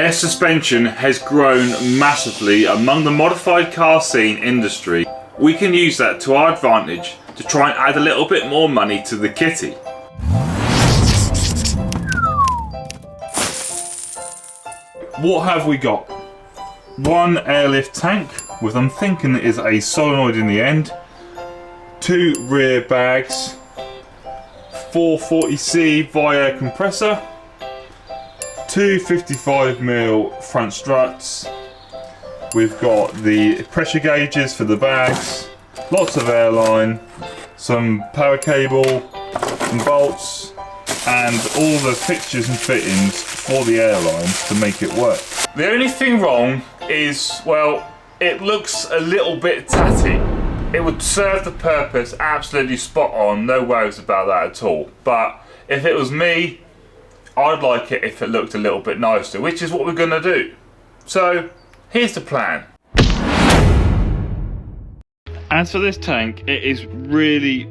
Air suspension has grown massively among the modified car scene industry. We can use that to our advantage to try and add a little bit more money to the kitty. What have we got? One airlift tank with, I'm thinking it is a solenoid in the end, 2 rear bags, 440C via compressor, 2 55mm front struts. We've got the pressure gauges for the bags, lots of airline, some power cable, some bolts, and all the fixtures and fittings for the airlines to make it work. The only thing wrong is, well, it looks a little bit tatty. It would serve the purpose absolutely spot on, no worries about that at all. But if it was me, I'd like it if it looked a little bit nicer, which is what we're gonna do. So here's the plan. As for this tank, it is really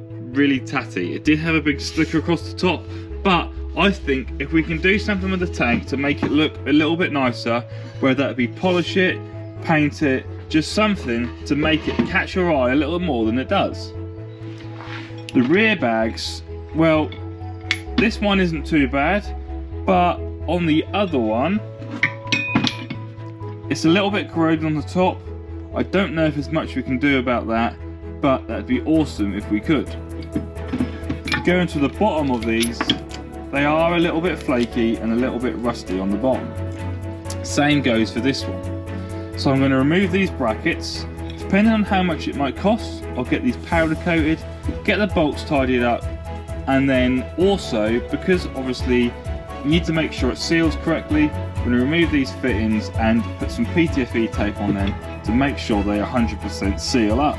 tatty. It did have a big sticker across the top, but I think if we can do something with the tank to make it look a little bit nicer, whether that be polish it, paint it, just something to make it catch your eye a little more than it does. The rear bags, well, this one isn't too bad, but on the other one, it's a little bit corroded on the top. I don't know if there's much we can do about that, but that'd be awesome if we could. Going to the bottom of these, they are a little bit flaky and a little bit rusty on the bottom. Same goes for this one. So I'm going to remove these brackets. Depending on how much it might cost, I'll get these powder coated, get the bolts tidied up, and then also, because obviously you need to make sure it seals correctly, I'm going to remove these fittings and put some PTFE tape on them to make sure they 100% seal up,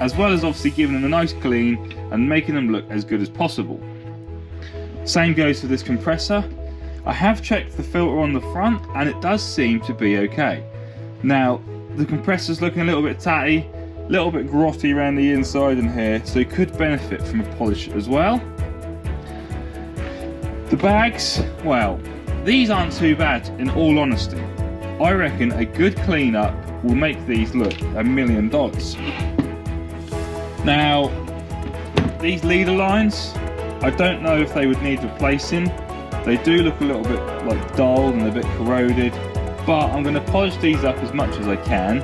as well as obviously giving them a nice clean and making them look as good as possible. Same goes for this compressor. I have checked the filter on the front and it does seem to be okay. Now, the compressor's looking a little bit tatty, a little bit grotty around the inside and here, so it could benefit from a polish as well. The bags, well, these aren't too bad in all honesty. I reckon a good clean-up will make these look $1 million. Now, these leader lines, I don't know if they would need replacing. They do look a little bit like dull and a bit corroded, but I'm going to polish these up as much as I can,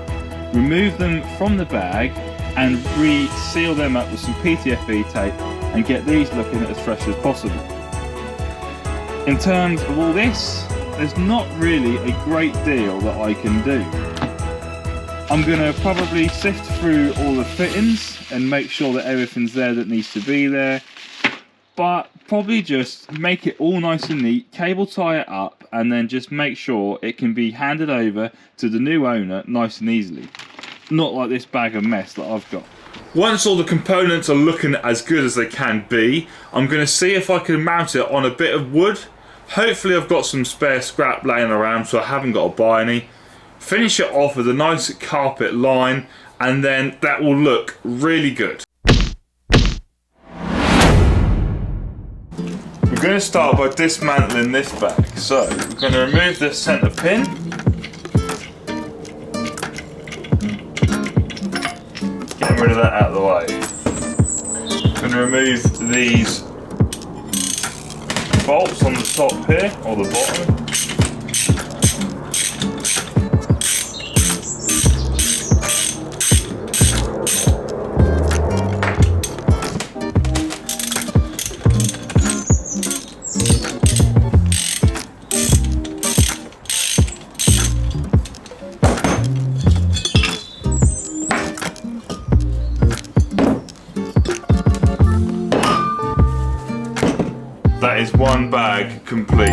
remove them from the bag and re-seal them up with some PTFE tape and get these looking as fresh as possible. In terms of all this, there's not really a great deal that I can do. I'm going to probably sift through all the fittings and make sure that everything's there that needs to be there, but probably just make it all nice and neat, cable tie it up, and then just make sure it can be handed over to the new owner nice and easily. Not like this bag of mess that I've got. Once all the components are looking as good as they can be, I'm going to see if I can mount it on a bit of wood. Hopefully I've got some spare scrap laying around so I haven't got to buy any. Finish it off with a nice carpet line and then that will look really good. We're going to start by dismantling this bag. So we're going to remove the centre pin. Getting rid of that out of the way. I'm going to remove these bolts on the top here, or the bottom. That is one bag complete.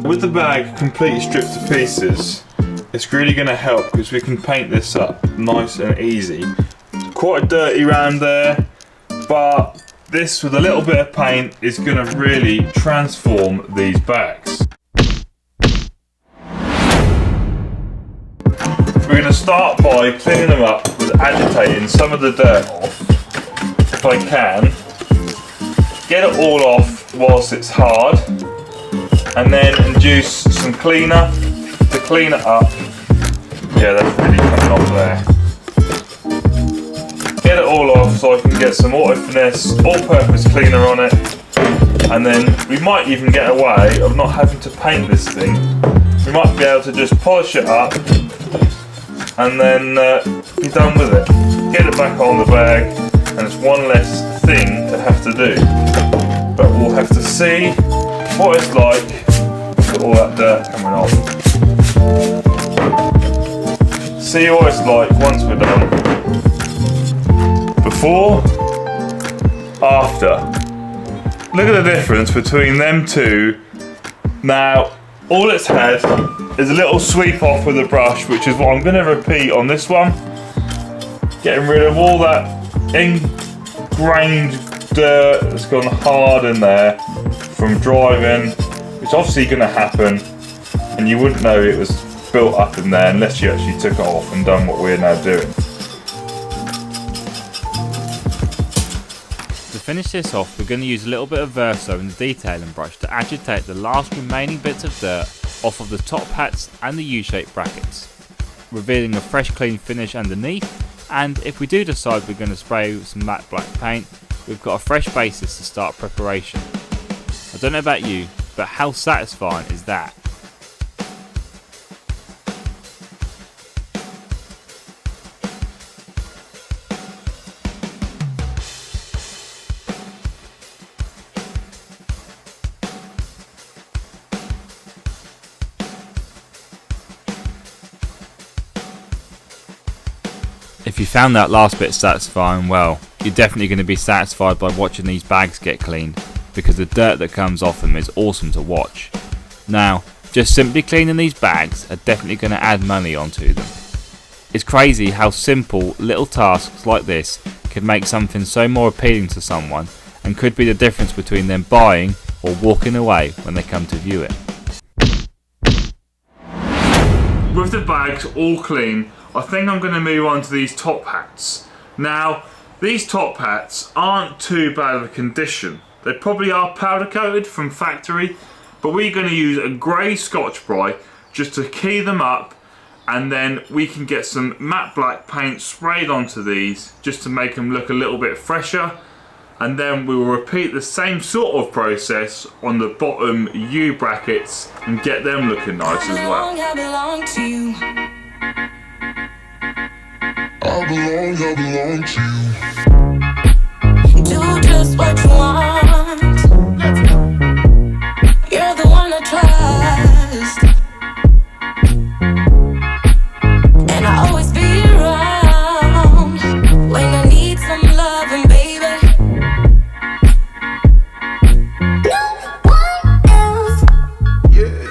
With the bag completely stripped to pieces, it's really going to help because we can paint this up nice and easy. Quite dirty around there, but this with a little bit of paint is going to really transform these bags. We're going to start by cleaning them up with agitating some of the dirt off, if I can. Get it all off whilst it's hard, and then induce some cleaner to clean it up. Yeah, that's really coming off there. Get it all off so I can get some auto finesse, all-purpose cleaner on it, and then we might even get away of not having to paint this thing. We might be able to just polish it up and then be done with it. Get it back on the bag, and it's one less thing to have to do. But we'll have to see what it's like with all that dirt coming off. See what it's like once we're done. Before, after. Look at the difference between them two. Now, all it's had is a little sweep off with a brush, which is what I'm going to repeat on this one. Getting rid of all that ingrained dirt that's gone hard in there from driving, which is obviously going to happen, and you wouldn't know it was built up in there unless you actually took it off and done what we're now doing. To finish this off, we're going to use a little bit of Verso and the detailing brush to agitate the last remaining bits of dirt off of the top hats and the U-shaped brackets, revealing a fresh clean finish underneath. And if we do decide we're going to spray with some matte black paint, we've got a fresh basis to start preparation. I don't know about you, but how satisfying is that? If you found that last bit satisfying, well, you're definitely going to be satisfied by watching these bags get cleaned, because the dirt that comes off them is awesome to watch. Now, just simply cleaning these bags are definitely going to add money onto them. It's crazy how simple little tasks like this can make something so more appealing to someone, and could be the difference between them buying or walking away when they come to view it. With the bags all clean, I think I'm going to move on to these top hats. Now, these top hats aren't too bad of a condition. They probably are powder coated from factory, but we're going to use a grey Scotch-Brite just to key them up, and then we can get some matte black paint sprayed onto these just to make them look a little bit fresher, and then we will repeat the same sort of process on the bottom U brackets and get them looking nice as well. I belong to you. Do just what you want. You're the one I trust, and I always be around when I need some loving, baby. No one else. Yeah.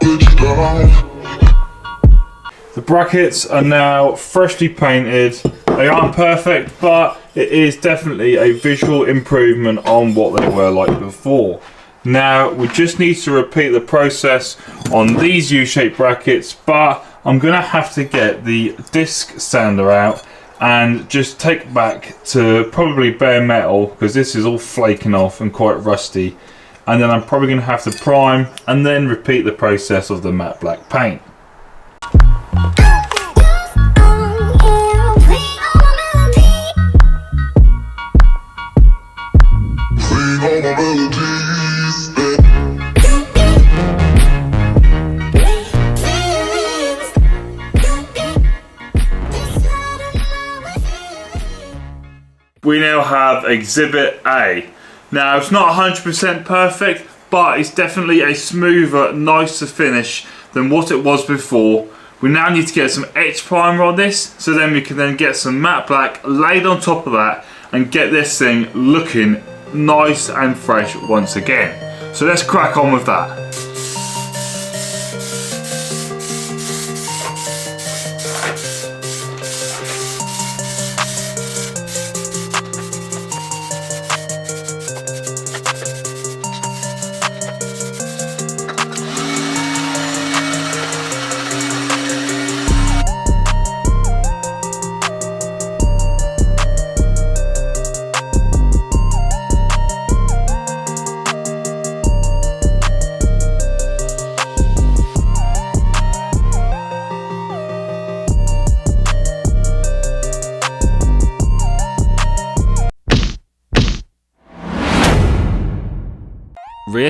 Let you down. The brackets are now freshly painted. They aren't perfect, but it is definitely a visual improvement on what they were like before. Now we just need to repeat the process on these U-shaped brackets, but I'm gonna have to get the disc sander out and just take back to probably bare metal, because this is all flaking off and quite rusty, and then I'm probably gonna have to prime and then repeat the process of the matte black paint. We now have Exhibit A. Now it's not 100% perfect, but it's definitely a smoother, nicer finish than what it was before. We now need to get some etch primer on this, so then we can then get some matte black laid on top of that and get this thing looking nice and fresh once again. So let's crack on with that.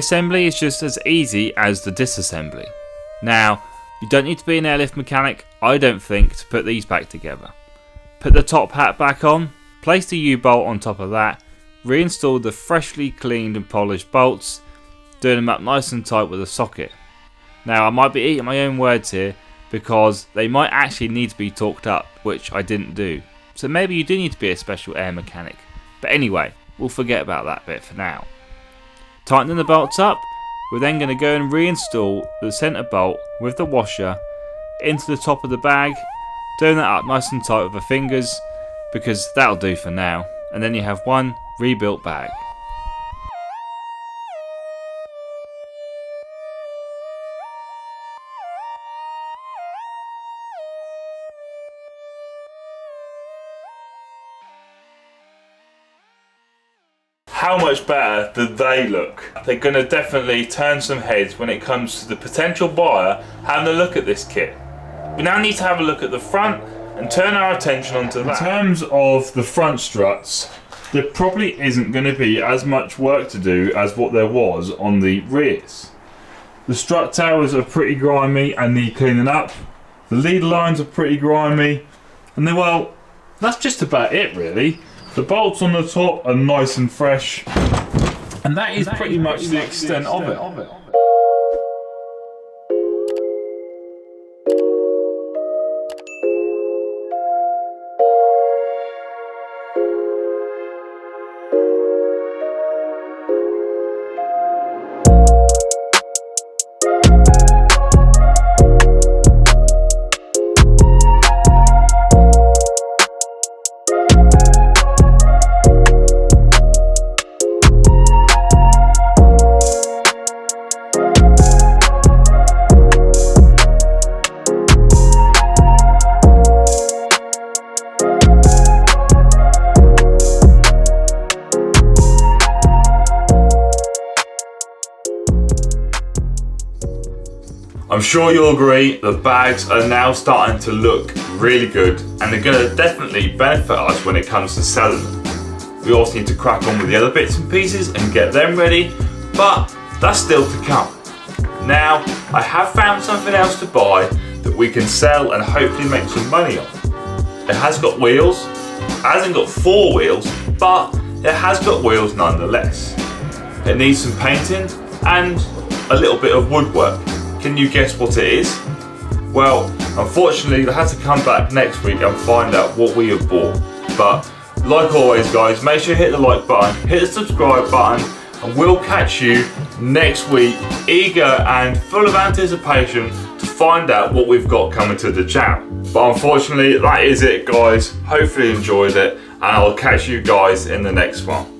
reassembly is just as easy as the disassembly. Now, you don't need to be an airlift mechanic, I don't think, to put these back together. Put the top hat back on, place the U-bolt on top of that, reinstall the freshly cleaned and polished bolts, doing them up nice and tight with a socket. Now, I might be eating my own words here because they might actually need to be torqued up, which I didn't do. So maybe you do need to be a special air mechanic. But anyway, we'll forget about that bit for now. Tightening the bolts up, we're then going to go and reinstall the centre bolt with the washer into the top of the bag, doing that up nice and tight with the fingers because that'll do for now. And then you have one rebuilt bag. How much better do they look? They're going to definitely turn some heads when it comes to the potential buyer having a look at this kit. We now need to have a look at the front and turn our attention onto that. In terms of the front struts, there probably isn't going to be as much work to do as what there was on the rears. The strut towers are pretty grimy and need cleaning up. The leader lines are pretty grimy. And then, well, that's just about it really. The bolts on the top are nice and fresh, and that is pretty much the extent of it. I'm sure you'll agree the bags are now starting to look really good and they're going to definitely benefit us when it comes to selling them. We also need to crack on with the other bits and pieces and get them ready, but that's still to come. Now, I have found something else to buy that we can sell and hopefully make some money on. It has got wheels, it hasn't got 4 wheels, but it has got wheels nonetheless. It needs some painting and a little bit of woodwork. Can you guess what it is? Well, unfortunately, I have to come back next week and find out what we have bought. But like always, guys, make sure you hit the like button, hit the subscribe button, and we'll catch you next week, eager and full of anticipation to find out what we've got coming to the channel. But unfortunately, that is it, guys. Hopefully you enjoyed it, and I'll catch you guys in the next one.